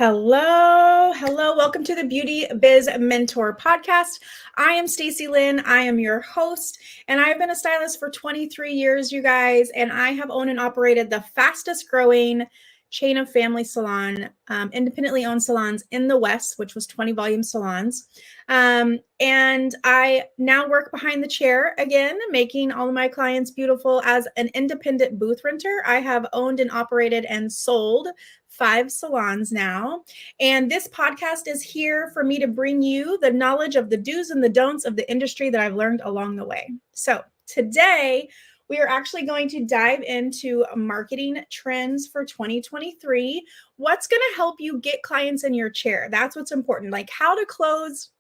Hello. Welcome to the Beauty Biz Mentor podcast. I am Stacy Lynn. I am your host, and I've been a stylist for 23 years, you guys, and I have owned and operated the fastest growing chain of family independently owned salons in the West, which was 20 volume salons. And I now work behind the chair again, making all of my clients beautiful as an independent booth renter. I have owned and operated and sold 5 salons now. And this podcast is here for me to bring you the knowledge of the do's and the don'ts of the industry that I've learned along the way. So today, we are actually going to dive into marketing trends for 2023. What's going to help you get clients in your chair? That's what's important. Like how to close.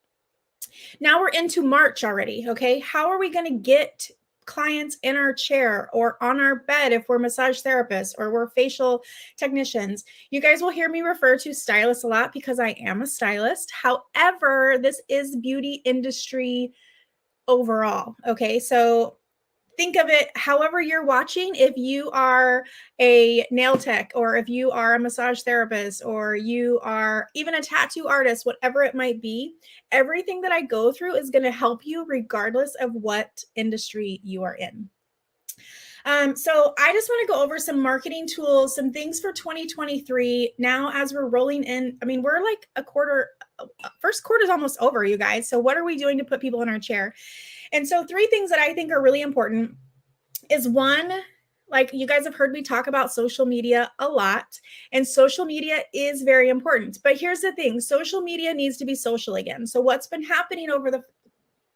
Now we're into March already. Okay. How are we going to get clients in our chair or on our bed if we're massage therapists or we're facial technicians? You guys will hear me refer to stylists a lot because I am a stylist. However, this is beauty industry overall. Okay. So think of it however you're watching. If you are a nail tech, or if you are a massage therapist, or you are even a tattoo artist, whatever it might be, everything that I go through is going to help you regardless of what industry you are in. So I just want to go over some marketing tools, some things for 2023. Now, as we're rolling in, I mean, we're like first quarter is almost over, you guys. So what are we doing to put people in our chair? And so 3 things that I think are really important is one, like you guys have heard me talk about social media a lot, and social media is very important. But here's the thing, social media needs to be social again. So what's been happening over the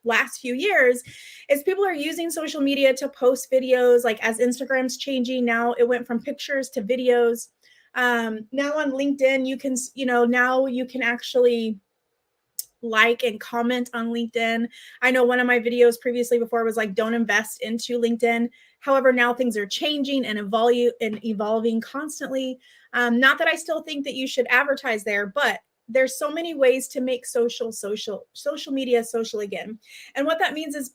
last few years is people are using social media to post videos, like as Instagram's changing. Now it went from pictures to videos. Now on LinkedIn, now you can actually like and comment on LinkedIn. I know one of my videos previously before was like, don't invest into LinkedIn. However, now things are changing and evolving constantly. Not that I still think that you should advertise there, but there's so many ways to make social media social again. And what that means is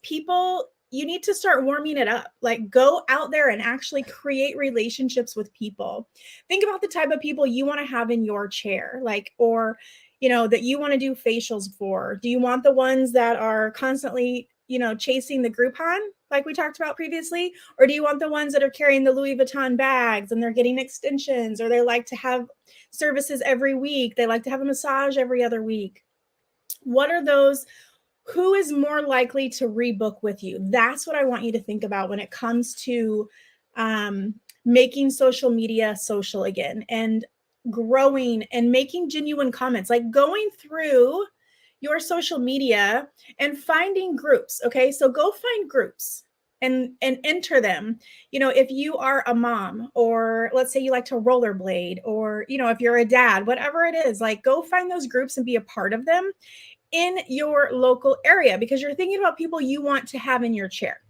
you need to start warming it up. Like go out there and actually create relationships with people. Think about the type of people you want to have in your chair, that you want to do facials for. Do you want the ones that are constantly, chasing the Groupon, like we talked about previously? Or do you want the ones that are carrying the Louis Vuitton bags and they're getting extensions, or they like to have services every week? They like to have a massage every other week. What are those? Who is more likely to rebook with you? That's what I want you to think about when it comes to making social media social again, and growing and making genuine comments, like going through your social media and finding groups. Okay, so go find groups and enter them. If you are a mom, or let's say you like to rollerblade, or if you're a dad, whatever it is, like go find those groups and be a part of them in your local area, because you're thinking about people you want to have in your chair.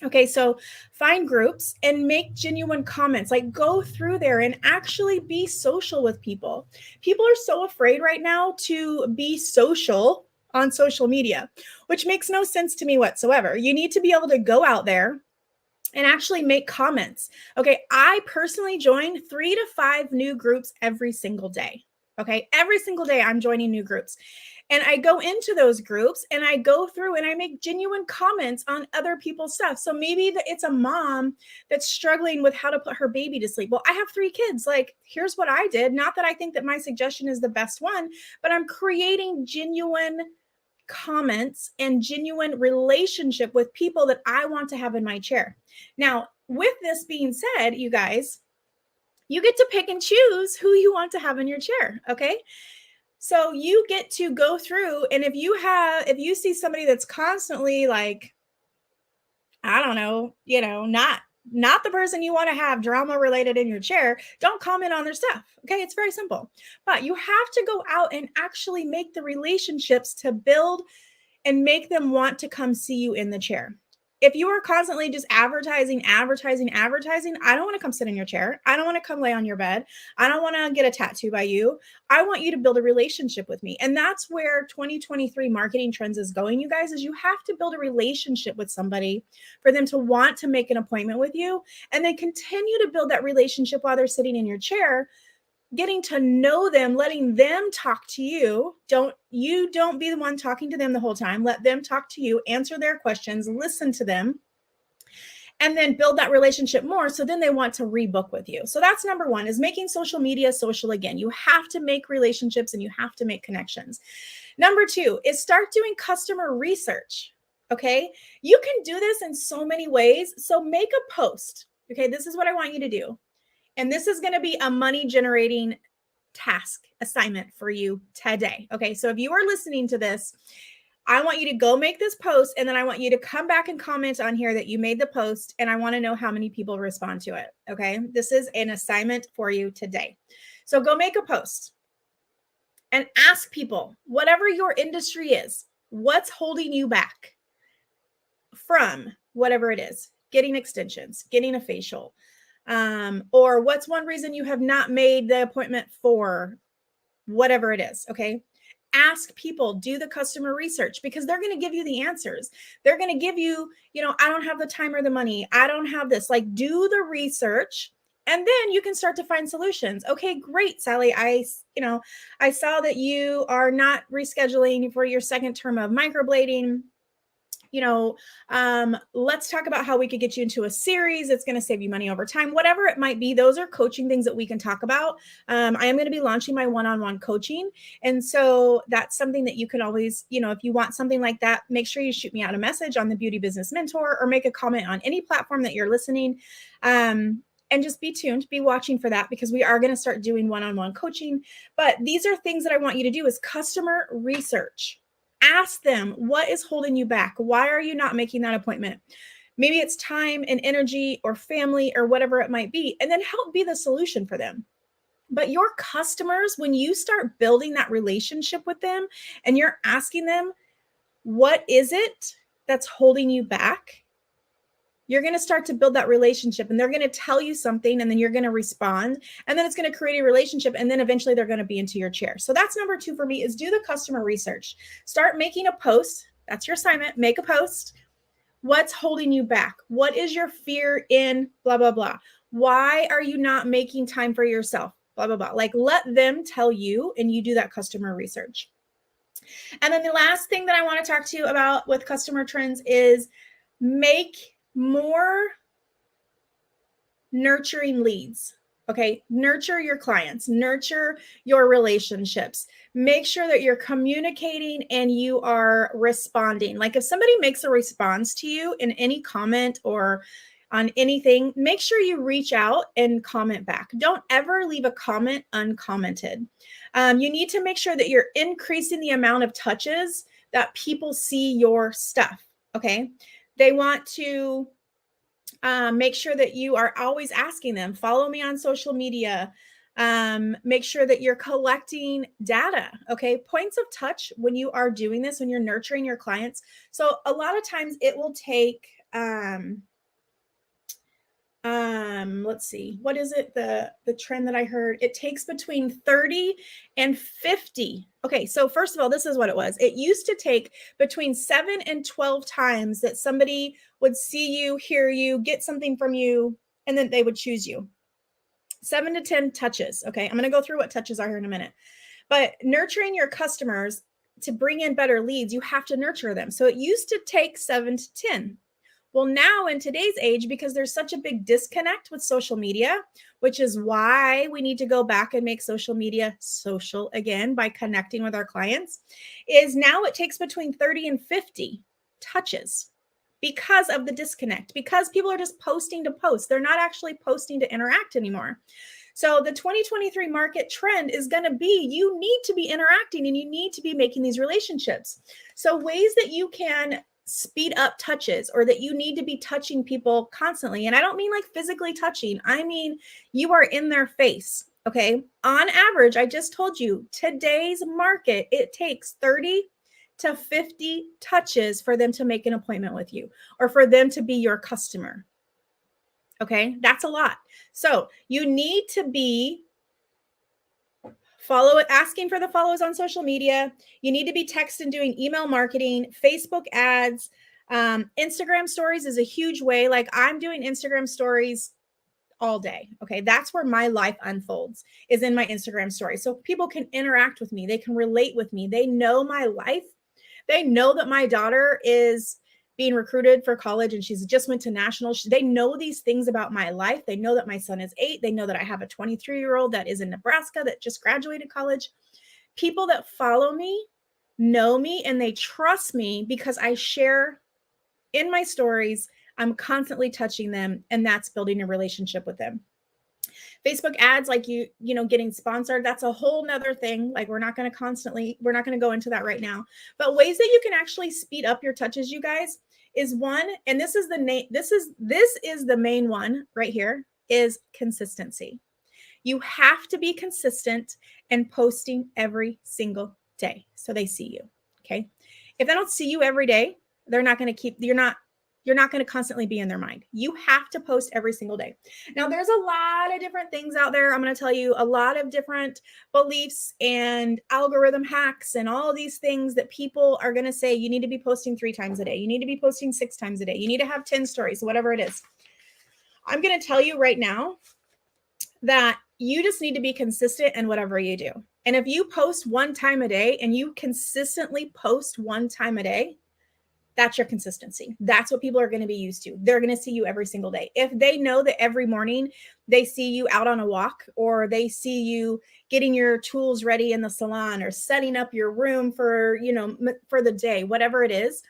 Okay, so find groups and make genuine comments, like go through there and actually be social with people. People are so afraid right now to be social on social media, which makes no sense to me whatsoever. You need to be able to go out there and actually make comments. Okay, I personally join 3 to 5 new groups every single day. Okay, every single day I'm joining new groups. And I go into those groups and I go through and I make genuine comments on other people's stuff. So maybe it's a mom that's struggling with how to put her baby to sleep. Well, I have 3 kids. Like, here's what I did. Not that I think that my suggestion is the best one, but I'm creating genuine comments and genuine relationship with people that I want to have in my chair. Now, with this being said, you guys, you get to pick and choose who you want to have in your chair. Okay. So you get to go through, and if you see somebody that's constantly like, I don't know, not the person you want to have drama related in your chair, don't comment on their stuff. Okay. It's very simple, but you have to go out and actually make the relationships to build and make them want to come see you in the chair. If you are constantly just advertising, I don't want to come sit in your chair. I don't want to come lay on your bed. I don't want to get a tattoo by you. I want you to build a relationship with me. And that's where 2023 marketing trends is going, you guys, is you have to build a relationship with somebody for them to want to make an appointment with you, and then continue to build that relationship while they're sitting in your chair. getting to know them, letting them talk to you. Don't be the one talking to them the whole time. Let them talk to you, answer their questions, listen to them, and then build that relationship more. So then they want to rebook with you. So that's number one, is making social media social again. You have to make relationships and you have to make connections. Number two is start doing customer research. Okay. You can do this in so many ways. So make a post. Okay. This is what I want you to do. And this is going to be a money generating task assignment for you today. Okay. So if you are listening to this, I want you to go make this post, and then I want you to come back and comment on here that you made the post, and I want to know how many people respond to it. Okay. This is an assignment for you today. So go make a post and ask people, whatever your industry is, what's holding you back from whatever it is, getting extensions, getting a facial, or what's one reason you have not made the appointment for whatever it is. Okay. Ask people, do the customer research, because they're going to give you the answers. They're going to give you, I don't have the time or the money. I don't have this. Like, do the research, and then you can start to find solutions. Okay, great, Sally. I saw that you are not rescheduling for your second term of microblading. Let's talk about how we could get you into a series. It's going to save you money over time, whatever it might be. Those are coaching things that we can talk about. I am going to be launching my one-on-one coaching. And so that's something that you can always, if you want something like that, make sure you shoot me out a message on the Beauty Business Mentor, or make a comment on any platform that you're listening. And just be tuned, be watching for that, because we are going to start doing one-on-one coaching. But these are things that I want you to do, is customer research. Ask them, what is holding you back? Why are you not making that appointment? Maybe it's time and energy or family or whatever it might be, and then help be the solution for them. But your customers, when you start building that relationship with them and you're asking them, what is it that's holding you back? You're going to start to build that relationship, and they're going to tell you something, and then you're going to respond, and then it's going to create a relationship, and then eventually they're going to be into your chair. So that's number two for me, is do the customer research. Start making a post. That's your assignment. Make a post. What's holding you back? What is your fear in blah, blah, blah? Why are you not making time for yourself? Blah, blah, blah. Like, let them tell you, and you do that customer research. And then the last thing that I want to talk to you about with customer trends is make more nurturing leads. Okay. Nurture your clients, nurture your relationships. Make sure that you're communicating and you are responding. Like, if somebody makes a response to you in any comment or on anything, make sure you reach out and comment back. Don't ever leave a comment uncommented. You need to make sure that you're increasing the amount of touches that people see your stuff. Okay. They want to make sure that you are always asking them, follow me on social media. Make sure that you're collecting data. Okay. Points of touch when you are doing this, when you're nurturing your clients. So a lot of times it will take, let's see, what is it? The trend that I heard, it takes between 30 and 50. Okay. So first of all, this is what it was. It used to take between 7 and 12 times that somebody would see you, hear you, get something from you, and then they would choose you. 7 to 10 touches. Okay. I'm going to go through what touches are here in a minute, but nurturing your customers to bring in better leads, you have to nurture them. So it used to take 7 to 10. Well, now in today's age, because there's such a big disconnect with social media, which is why we need to go back and make social media social again by connecting with our clients, is now it takes between 30 and 50 touches because of the disconnect, because people are just posting to post. They're not actually posting to interact anymore. So the 2023 market trend is going to be, you need to be interacting and you need to be making these relationships. So ways that you can speed up touches, or that you need to be touching people constantly. And I don't mean like physically touching. I mean, you are in their face. Okay. On average, I just told you today's market, it takes 30 to 50 touches for them to make an appointment with you, or for them to be your customer. Okay. That's a lot. So you need to be asking for the follows on social media. You need to be texting, doing email marketing, Facebook ads. Instagram stories is a huge way. Like, I'm doing Instagram stories all day. Okay. That's where my life unfolds, is in my Instagram story. So people can interact with me. They can relate with me. They know my life. They know that my daughter is being recruited for college and she's just went to nationals. They know these things about my life. They know that my son is 8. They know that I have a 23-year-old that is in Nebraska that just graduated college. People that follow me know me and they trust me because I share in my stories. I'm constantly touching them, and that's building a relationship with them. Facebook ads, like getting sponsored, that's a whole nother thing. Like we're not going to go into that right now, but ways that you can actually speed up your touches, you guys, is one, and this is the main one right here, is consistency. You have to be consistent and posting every single day so they see you. Okay. If they don't see you every day, they're not going to you're not going to constantly be in their mind. You have to post every single day. Now, there's a lot of different things out there. I'm going to tell you a lot of different beliefs and algorithm hacks and all of these things that people are going to say, you need to be posting 3 times a day. You need to be posting 6 times a day. You need to have 10 stories, whatever it is. I'm going to tell you right now that you just need to be consistent in whatever you do. And if you post 1 time a day and you consistently post 1 time a day, that's your consistency. That's what people are going to be used to. They're going to see you every single day. If they know that every morning they see you out on a walk, or they see you getting your tools ready in the salon, or setting up your room for the day, whatever it is,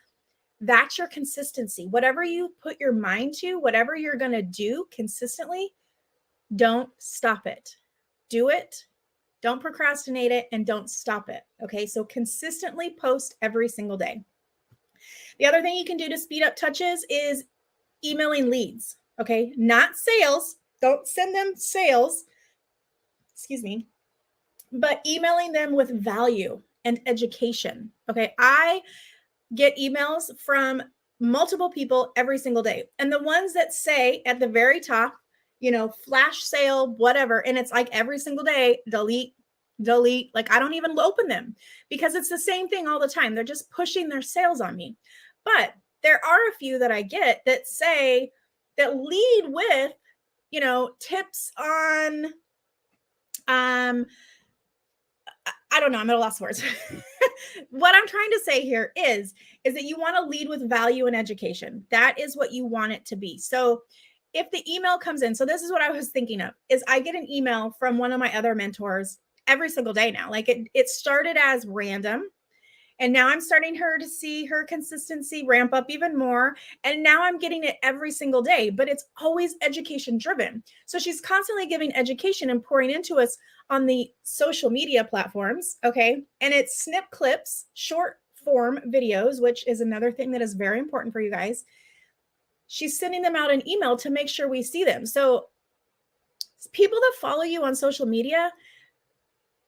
that's your consistency. Whatever you put your mind to, whatever you're going to do consistently, don't stop it. Do it. Don't procrastinate it, and don't stop it. Okay. So consistently post every single day. The other thing you can do to speed up touches is emailing leads. Okay. Not sales. Don't send them sales. Excuse me. But emailing them with value and education. Okay. I get emails from multiple people every single day. And the ones that say at the very top, flash sale, whatever. And it's like every single day, delete. Like I don't even open them because it's the same thing all the time. They're just pushing their sales on me. But there are a few that I get that lead with, tips on, I don't know. I'm at a loss of words. What I'm trying to say here is that you want to lead with value and education. That is what you want it to be. So if the email comes in, so this is what I was thinking of, is I get an email from one of my other mentors every single day now. Like it started as random, and now I'm starting to see her consistency ramp up even more. And now I'm getting it every single day, but it's always education driven. So she's constantly giving education and pouring into us on the social media platforms. Okay. And it's snip clips, short form videos, which is another thing that is very important for you guys. She's sending them out in email to make sure we see them. So people that follow you on social media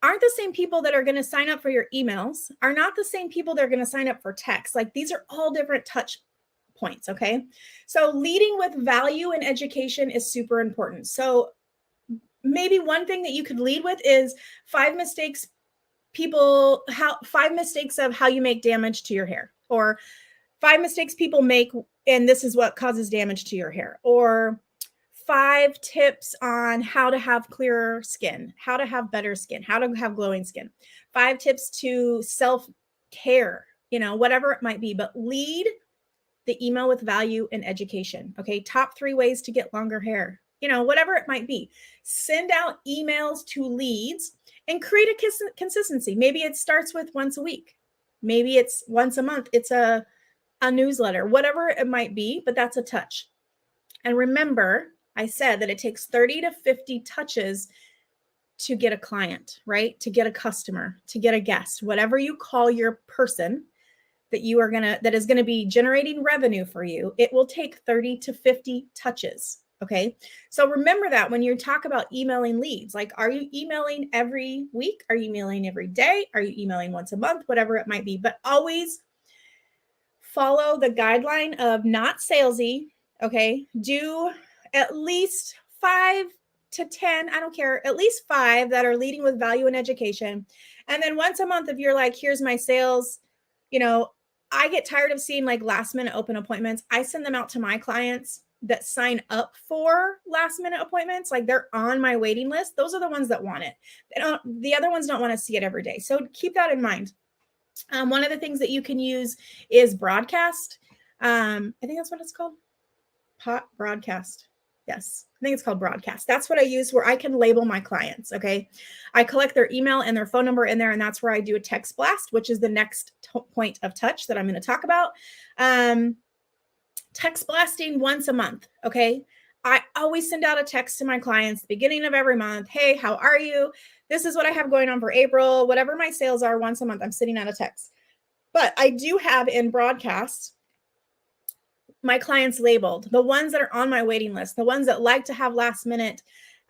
aren't the same people that are going to sign up for your emails, are not the same people that are going to sign up for text. Like these are all different touch points. Okay. So leading with value and education is super important. So maybe one thing that you could lead with is 5 mistakes of how you make damage to your hair, or 5 mistakes people make, and this is what causes damage to your hair, or 5 tips on how to have clearer skin, how to have better skin, how to have glowing skin, 5 tips to self-care, whatever it might be, but lead the email with value and education. Okay. Top 3 ways to get longer hair, whatever it might be. Send out emails to leads and create a consistency. Maybe it starts with once a week. Maybe it's once a month. It's a newsletter, whatever it might be, but that's a touch. And remember, I said that it takes 30 to 50 touches to get a client, right? To get a customer, to get a guest, whatever you call your person that is going to be generating revenue for you. It will take 30 to 50 touches. Okay. So remember that when you talk about emailing leads, like, are you emailing every week? Are you emailing every day? Are you emailing once a month? Whatever it might be, but always follow the guideline of not salesy. Okay. Do at least 5 to 10, I don't care, at least 5 that are leading with value and education. And then once a month, if you're like, here's my sales, I get tired of seeing like last minute open appointments. I send them out to my clients that sign up for last minute appointments, like they're on my waiting list, those are the ones that want it. The other ones don't want to see it every day. So keep that in mind. One of the things that you can use is broadcast. I think that's what it's called. Broadcast. Yes, I think it's called broadcast. That's what I use where I can label my clients. Okay. I collect their email and their phone number in there, and that's where I do a text blast, which is the next point of touch that I'm going to talk about. Text blasting once a month. Okay. I always send out a text to my clients at the beginning of every month. Hey, how are you? This is what I have going on for April. Whatever my sales are, once a month, I'm sending out a text. But I do have in broadcast my clients labeled, the ones that are on my waiting list, the ones that like to have last minute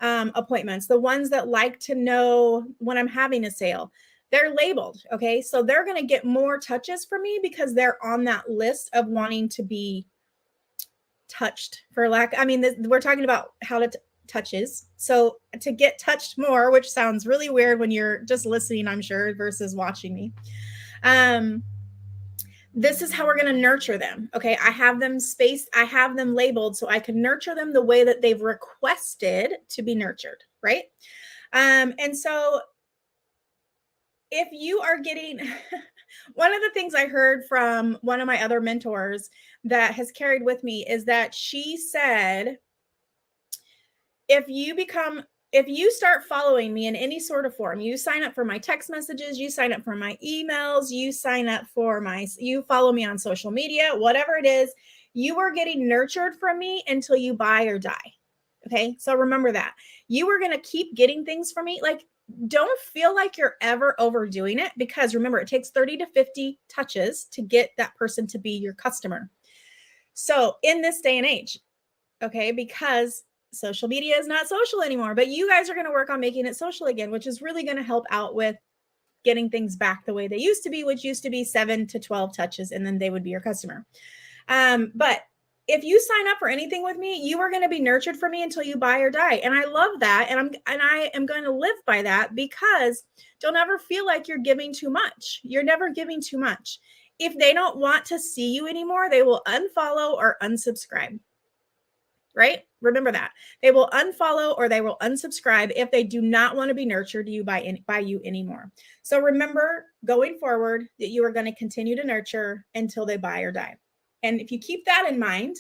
appointments, the ones that like to know when I'm having a sale. They're labeled. Okay. So they're going to get more touches from me because they're on that list of wanting to be touched, for lack. I mean, we're talking about how to touches. So to get touched more, which sounds really weird when you're just listening, I'm sure, versus watching me. This is how we're going to nurture them. Okay. I have them spaced. I have them labeled so I can nurture them the way that they've requested to be nurtured. Right. And so if you are getting, one of the things I heard from one of my other mentors that has carried with me is that she said, if you start following me in any sort of form, you sign up for my text messages, you sign up for my emails, you sign up for you follow me on social media, whatever it is, you are getting nurtured from me until you buy or die. Okay. So remember that you are going to keep getting things from me. Like, don't feel like you're ever overdoing it, because remember, it takes 30 to 50 touches to get that person to be your customer. So in this day and age, okay, because social media is not social anymore, but you guys are going to work on making it social again, which is really going to help out with getting things back the way they used to be, which used to be 7 to 12 touches, and then they would be your customer. But if you sign up for anything with me, you are going to be nurtured for me until you buy or die. And I love that. And I am going to live by that, because don't ever feel like you're giving too much. You're never giving too much. If they don't want to see you anymore, they will unfollow or unsubscribe. Right? Remember that. They will unfollow or they will unsubscribe if they do not want to be nurtured by you anymore. So remember, going forward, that you are going to continue to nurture until they buy or die. And if you keep that in mind,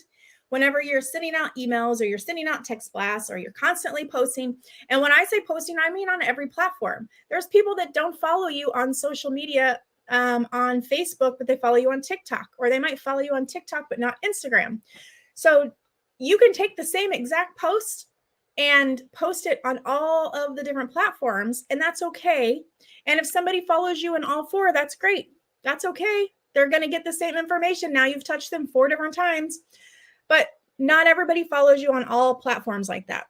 whenever you're sending out emails or you're sending out text blasts or you're constantly posting, and when I say posting, I mean on every platform. There's people that don't follow you on social media, on Facebook, but they follow you on TikTok, or they might follow you on TikTok, but not Instagram. So you can take the same exact post and post it on all of the different platforms, and that's okay. And if somebody follows you in all 4, that's great. That's okay. They're going to get the same information. Now you've touched them 4 different times, but not everybody follows you on all platforms like that.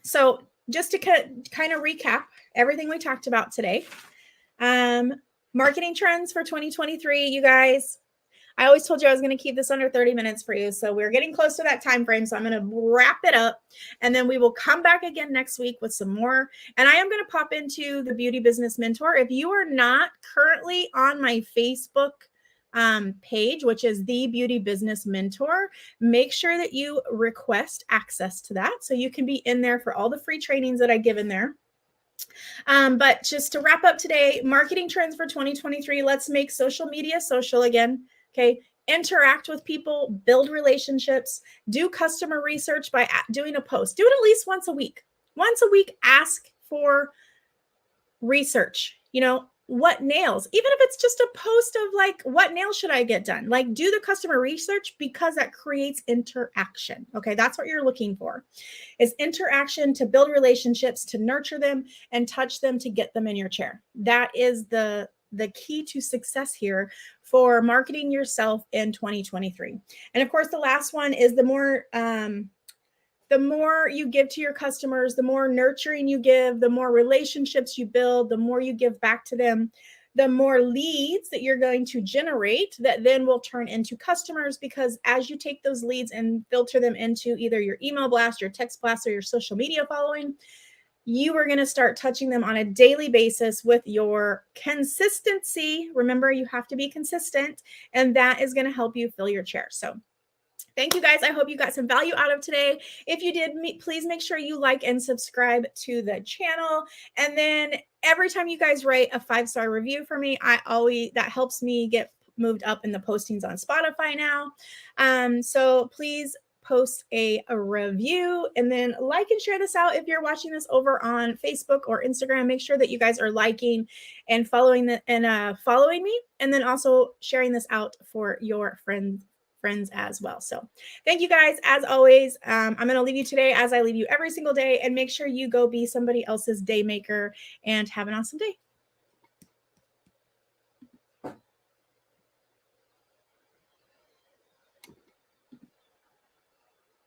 So just to kind of recap everything we talked about today, marketing trends for 2023, you guys. I always told you I was going to keep this under 30 minutes for you. So we're getting close to that time frame. So I'm going to wrap it up, and then we will come back again next week with some more. And I am going to pop into the Beauty Business Mentor. If you are not currently on my Facebook page, which is the Beauty Business Mentor, make sure that you request access to that so you can be in there for all the free trainings that I give in there. But just to wrap up today, marketing trends for 2023, let's make social media social again. Okay. Interact with people, build relationships, do customer research by doing a post. Do it at least once a week. Once a week, ask for research. What nails, even if it's just a post of like, what nails should I get done? Like, do the customer research, because that creates interaction. Okay. That's what you're looking for, is interaction to build relationships, to nurture them and touch them, to get them in your chair. That is the key to success here for marketing yourself in 2023. And of course, the last one is the more you give to your customers, the more nurturing you give, the more relationships you build, the more you give back to them, the more leads that you're going to generate that then will turn into customers, because as you take those leads and filter them into either your email blast, your text blast, or your social media following, you are going to start touching them on a daily basis with your consistency. Remember, you have to be consistent, and that is going to help you fill your chair. So Thank you guys. I hope you got some value out of today. If you did, please make sure you like and subscribe to the channel. And then every time you guys write a 5-star review for me, that helps me get moved up in the postings on Spotify now. So please post a review and then like and share this out. If you're watching this over on Facebook or Instagram, make sure that you guys are liking and following me, and then also sharing this out for your friends as well. So thank you guys. As always, I'm going to leave you today as I leave you every single day, and make sure you go be somebody else's day maker and have an awesome day.